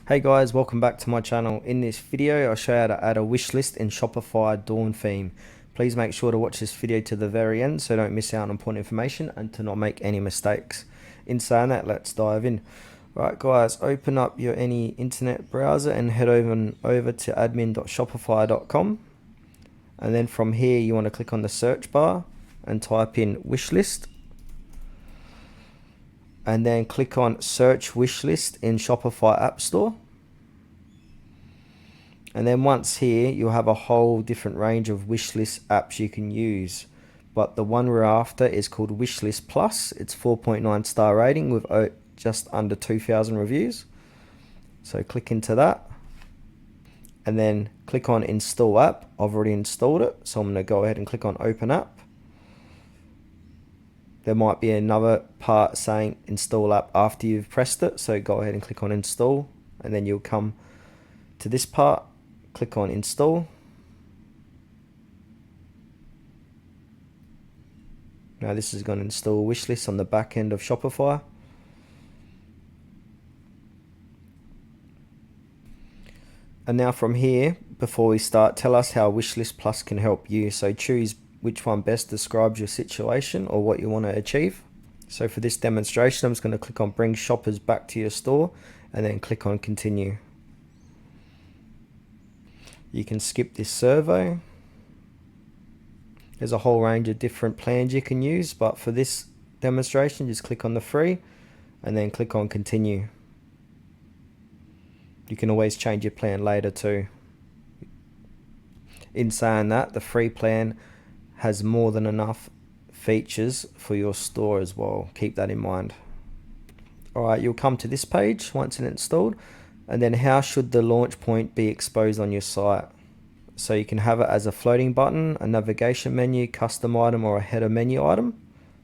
Hey guys, welcome back to my channel. In this video, I'll show you how to add a wish list in Shopify Dawn theme. Please make sure to watch this video to the very end so don't miss out on important information and to not make any mistakes. In saying that, let's dive in. Right guys, open up your any internet browser and head over to admin.shopify.com. And then from here, you want to click on the search bar and type in wish list. And then click on search wishlist in Shopify App Store. And then once here, you'll have a whole different range of wishlist apps you can use. But the one we're after is called Wishlist Plus. It's 4.9 star rating with just under 2,000 reviews. So click into that. And then click on install app. I've already installed it. So I'm going to go ahead and click on open app. There might be another part saying install app after you've pressed it. So go ahead and click on install. And then you'll come to this part. Click on install. Now this is going to install wishlist on the back end of Shopify. And now from here, before we start, tell us how Wishlist Plus can help you. So choose which one best describes your situation or what you want to achieve. So for this demonstration, I'm just going to click on bring shoppers back to your store and then click on continue. You can skip this survey. There's a whole range of different plans you can use, but for this demonstration, just click on the free and then click on continue. You can always change your plan later too. In saying that, the free plan has more than enough features for your store as well. Keep that in mind. Alright, you'll come to this page once it's installed. And then how should the launch point be exposed on your site? So you can have it as a floating button, a navigation menu, custom item, or a header menu item.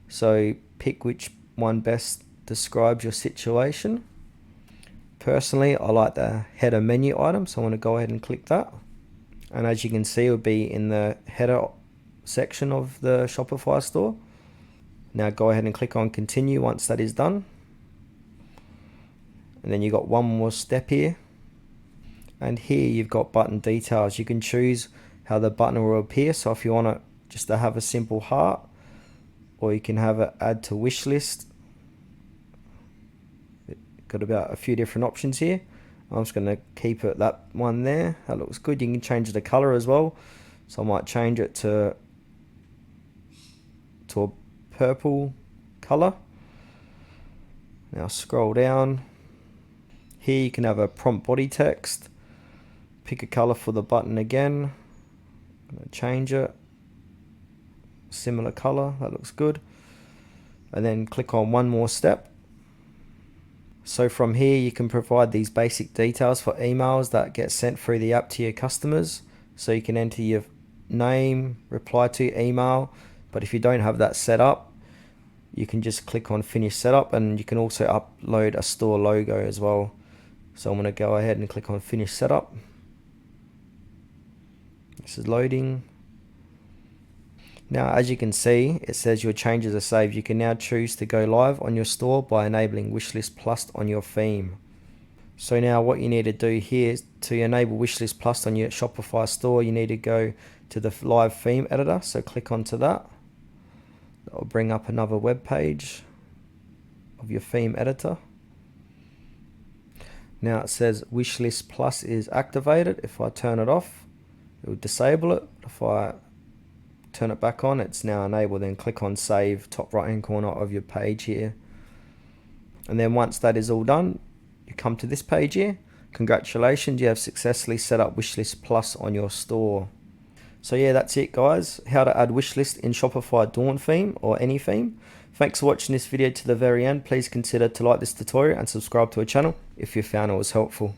So pick which one best describes your situation. Personally, I like the header menu item, so I want to go ahead and click that. And as you can see, it will be in the header section of the Shopify store. Now go ahead and click on continue once that is done. And then you've got one more step here. And here you've got button details. You can choose how the button will appear. So if you want it just to have a simple heart, or you can have it add to wish list. Got about a few different options here. I'm just going to keep it that one there. That looks good. You can change the color as well. So I might change it to a purple color. Now scroll down. Here you can have a prompt body text. Pick a color for the button again. I'm going to change it. Similar color. That looks good. And then click on one more step. So from here you can provide these basic details for emails that get sent through the app to your customers. So you can enter your name, reply to email. But if you don't have that set up, you can just click on finish setup, and you can also upload a store logo as well. So I'm going to go ahead and click on finish setup. This is loading. Now as you can see, it says your changes are saved. You can now choose to go live on your store by enabling Wishlist Plus on your theme. So now what you need to do here is to enable Wishlist Plus on your Shopify store, you need to go to the live theme editor. So click onto that. That will bring up another web page of your theme editor. Now it says Wishlist Plus is activated. If I turn it off, it will disable it. If I turn it back on, it's now enabled. Then click on save, top right hand corner of your page here. And then once that is all done, you come to this page here. Congratulations, you have successfully set up Wishlist Plus on your store. So yeah, that's it guys. How to add wishlist in Shopify Dawn theme or any theme. Thanks for watching this video to the very end. Please consider to like this tutorial and subscribe to our channel if you found it was helpful.